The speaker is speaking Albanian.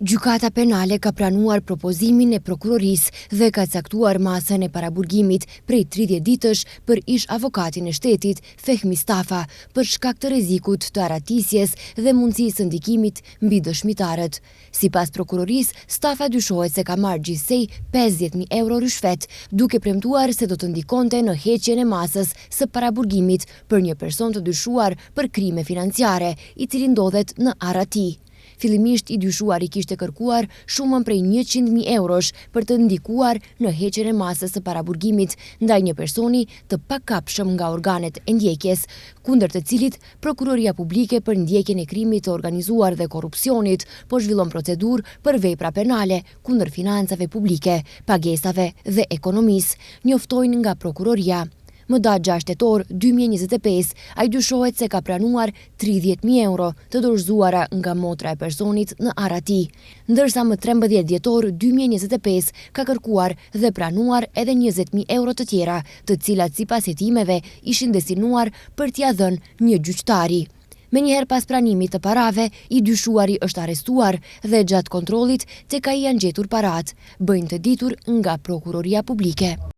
Gjykata penale ka pranuar propozimin e prokurorisë dhe ka caktuar masën e paraburgimit prej 30 ditësh për ish avokatin e shtetit, Fehmi Stafa, për shkak të rrezikut të aratisjes dhe mundësisë së ndikimit mbi dëshmitarët. Sipas prokurorisë, Stafa dyshohet se ka marrë gjithsej 50.000 euro rishfet, duke premtuar se do të ndikonte në heqjen e masës së paraburgimit për një person të dyshuar për krime financiare, i cili ndodhet në Arati. Fillimisht i dyshuari kishte kërkuar shumën prej 100.000 eurosh për të ndikuar në heqjen e masës së paraburgimit ndaj një personi të pakapshëm nga organet e ndjekjes, kundër të cilit Prokuroria Publike për ndjekjen e krimit të organizuar dhe korrupsionit po zhvillon procedurë për vepra penale kundër financave publike, pagesave dhe ekonomisë, njoftojnë nga prokuroria. Më datë 6 tetor 2025, ai dyshohet se ka pranuar 30.000 euro të dorëzuara nga motra e personit në Arati, ndërsa më 13 dhjetor 2025 ka kërkuar dhe pranuar edhe 20.000 euro të tjera, të cilat sipas hetimeve ishin destinuar për t'ia dhënë një gjyqtari. Menjëherë pas pranimit të parave, i dyshuari është arrestuar dhe gjatë kontrollit tek ai janë gjetur parat, bëjnë të ditur nga Prokuroria Publike.